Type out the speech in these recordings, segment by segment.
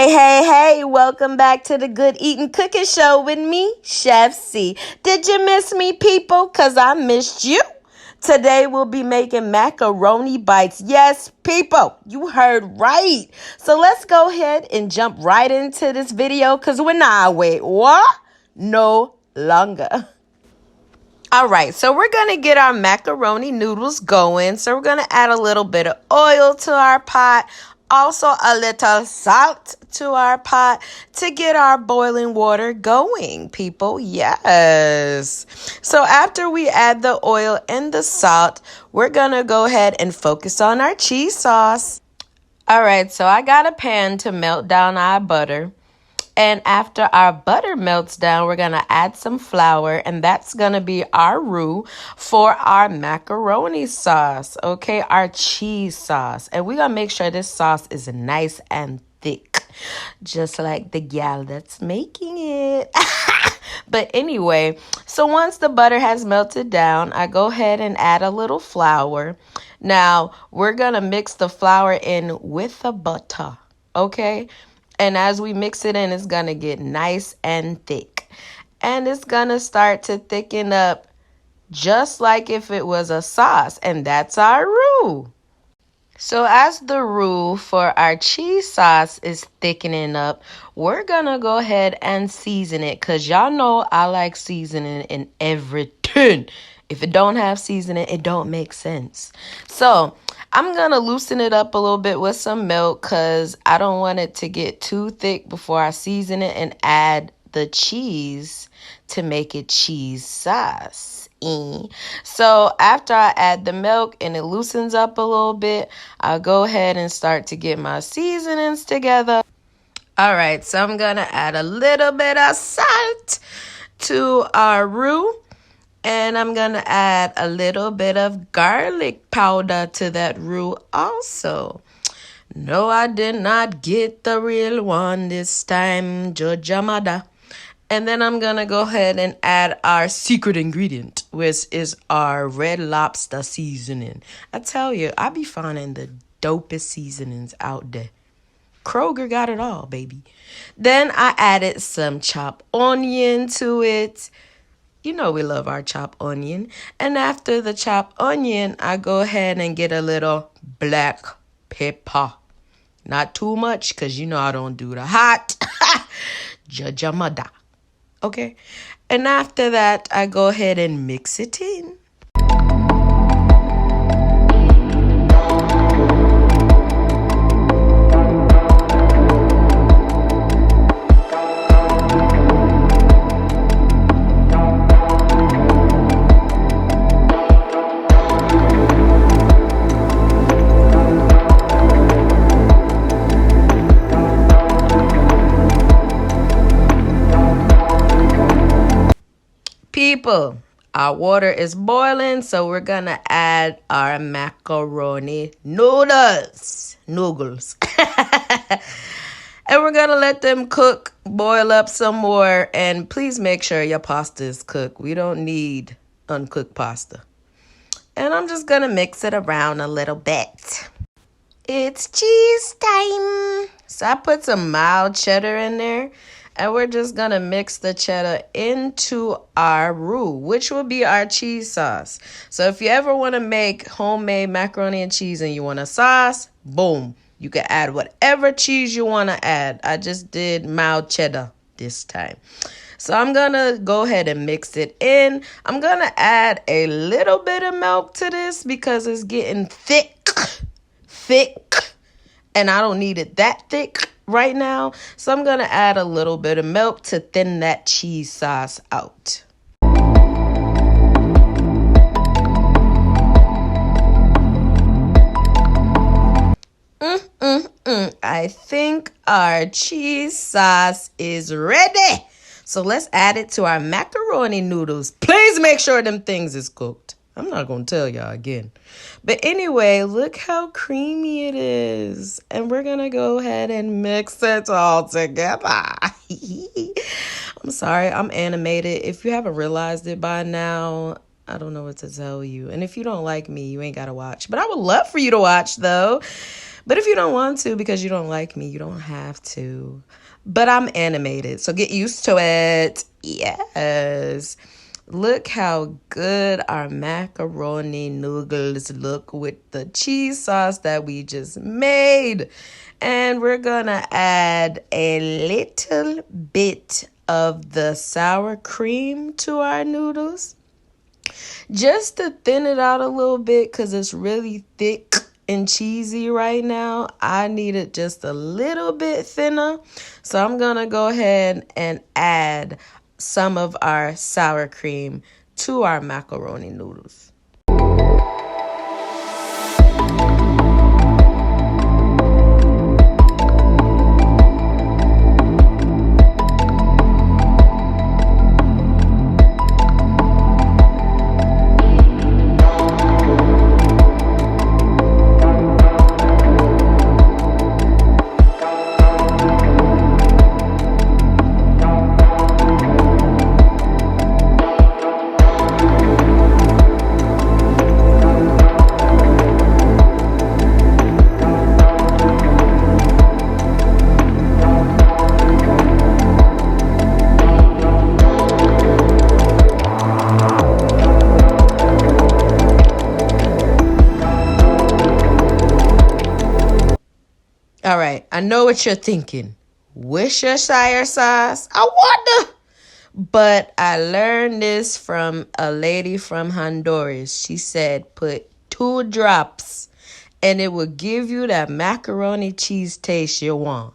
Hey, welcome back to the Good Eating Cooking Show with me, Chef C. Did you miss me, people? Because I missed you. Today we'll be making macaroni bites. Yes, people, you heard right. So let's go ahead and jump right into this video because we're not wait. What? No longer. All right, so we're going to get our macaroni noodles going. So we're going to add a little bit of oil to our pot. Also a little salt to our pot to get our boiling water going, people. Yes. So after we add the oil and the salt, we're going to go ahead and focus on our cheese sauce. All right, so I got a pan to melt down our butter. And after our butter melts down, we're going to add some flour, and that's going to be our roux for our macaroni sauce, okay, our cheese sauce. And we're going to make sure this sauce is nice and thick, just like the gal that's making it. But anyway, so once the butter has melted down, I go ahead and add a little flour. Now, we're going to mix the flour in with the butter, okay? And as we mix it in, it's going to get nice and thick. And it's going to start to thicken up just like if it was a sauce. And that's our roux. So as the roux for our cheese sauce is thickening up, we're going to go ahead and season it. Because y'all know I like seasoning in everything. If it don't have seasoning, it don't make sense. So I'm going to loosen it up a little bit with some milk because I don't want it to get too thick before I season it and add the cheese to make it cheese sauce. So after I add the milk and it loosens up a little bit, I'll go ahead and start to get my seasonings together. All right, so I'm going to add a little bit of salt to our roux. And I'm going to add a little bit of garlic powder to that roux also. No, I did not get the real one this time, Jojamada. And then I'm going to go ahead and add our secret ingredient, which is our red lobster seasoning. I tell you, I be finding the dopest seasonings out there. Kroger got it all, baby. Then I added some chopped onion to it. You know we love our chopped onion. And after the chopped onion, I go ahead and get a little black pepper. Not too much, because you know I don't do the hot. Jajamada. Okay? And after that, I go ahead and mix it in. People, our water is boiling, so we're going to add our macaroni noodles. And we're going to let them cook, boil up some more, and please make sure your pasta is cooked. We don't need uncooked pasta. And I'm just going to mix it around a little bit. It's cheese time. So I put some mild cheddar in there. And we're just going to mix the cheddar into our roux, which will be our cheese sauce. So if you ever want to make homemade macaroni and cheese and you want a sauce, boom, you can add whatever cheese you want to add. I just did mild cheddar this time. So I'm going to go ahead and mix it in. I'm going to add a little bit of milk to this because it's getting thick. And I don't need it that thick right now. So I'm going to add a little bit of milk to thin that cheese sauce out. I think our cheese sauce is ready. So let's add it to our macaroni noodles. Please make sure them things is cooked. I'm not going to tell y'all again. But anyway, look how creamy it is. And we're going to go ahead and mix it all together. I'm sorry, I'm animated. If you haven't realized it by now, I don't know what to tell you. And if you don't like me, you ain't got to watch. But I would love for you to watch, though. But if you don't want to because you don't like me, you don't have to. But I'm animated, so get used to it. Yes. Look how good our macaroni noodles look with the cheese sauce that we just made. And we're gonna add a little bit of the sour cream to our noodles just to thin it out a little bit because it's really thick and cheesy right now. I need it just a little bit thinner. So I'm gonna go ahead and add some of our sour cream to our macaroni noodles. All right, I know what you're thinking. Worcestershire sauce? I wonder. But I learned this from a lady from Honduras. She said put 2 drops and it will give you that macaroni cheese taste you want.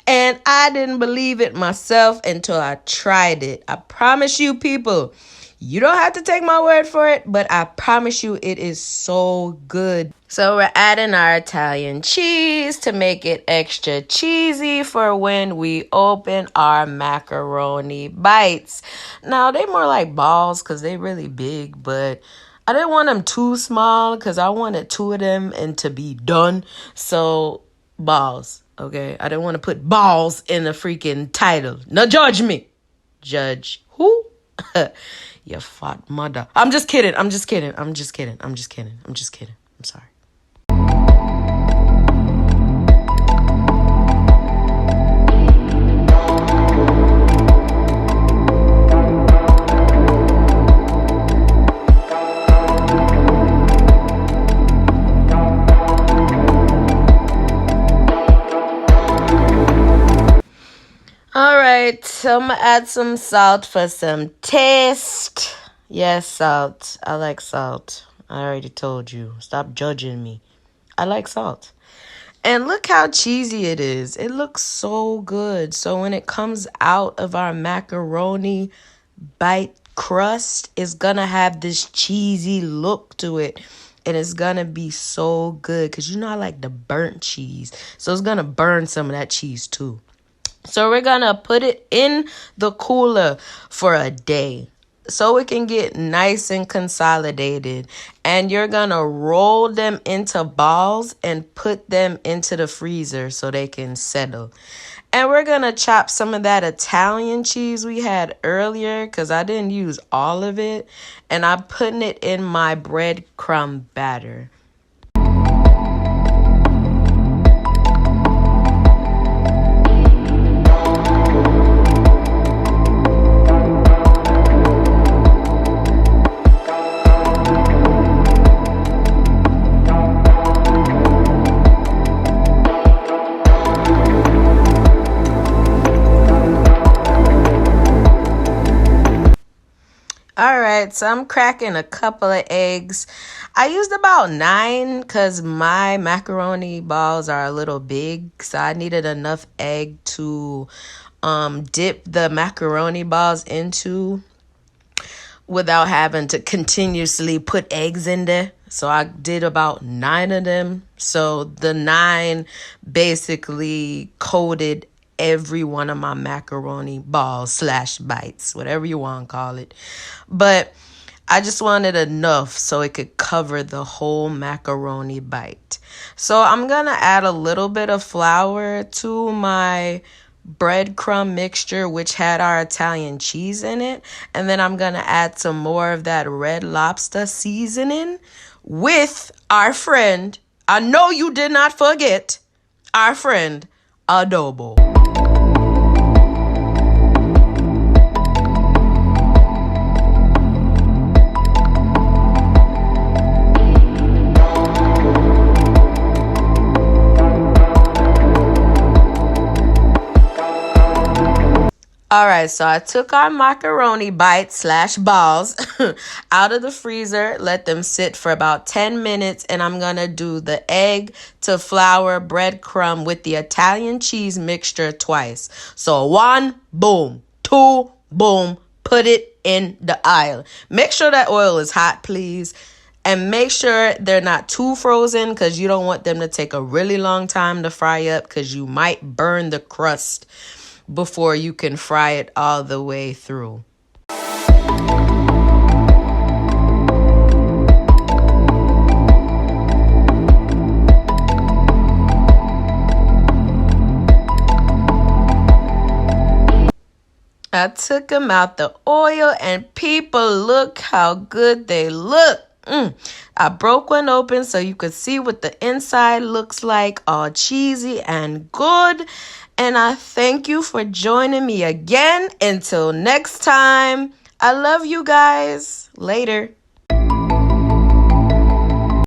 And I didn't believe it myself until I tried it. I promise you, people, you don't have to take my word for it, but I promise you it is so good. So we're adding our Italian cheese to make it extra cheesy for when we open our macaroni bites. Now, they more like balls because they really big, but I didn't want them too small because I wanted 2 of them and to be done. So, balls, okay? I didn't want to put balls in the freaking title. No, judge me. Judge who? You fat mother. I'm just kidding. I'm sorry. All right, so I'm gonna add some salt for some taste. Yes, salt. I like salt. I already told you. Stop judging me. I like salt. And look how cheesy it is. It looks so good. So when it comes out of our macaroni bite crust, it's gonna have this cheesy look to it. And it's gonna be so good. Because you know I like the burnt cheese. So it's gonna burn some of that cheese too. So we're going to put it in the cooler for a day so it can get nice and consolidated. And you're going to roll them into balls and put them into the freezer so they can settle. And we're going to chop some of that Italian cheese we had earlier because I didn't use all of it. And I'm putting it in my breadcrumb batter. All right, so I'm cracking a couple of eggs. I used about 9 because my macaroni balls are a little big. So I needed enough egg to dip the macaroni balls into without having to continuously put eggs in there. So I did about 9 of them. So the 9 basically coated every one of my macaroni balls / bites, whatever you want to call it. But I just wanted enough so it could cover the whole macaroni bite. So I'm going to add a little bit of flour to my breadcrumb mixture, which had our Italian cheese in it. And then I'm going to add some more of that Red Lobster seasoning with our friend I know you did not forget our friend adobo. All right, so I took our macaroni bites slash balls out of the freezer, let them sit for about 10 minutes, and I'm going to do the egg to flour breadcrumb with the Italian cheese mixture twice. So 1, boom, 2, boom, put it in the aisle. Make sure that oil is hot, please. And make sure they're not too frozen because you don't want them to take a really long time to fry up because you might burn the crust before you can fry it all the way through. I took them out the oil and people, look how good they look. I broke one open so you could see what the inside looks like, all cheesy and good. And I thank you for joining me again. Until next time, I love you guys. Later.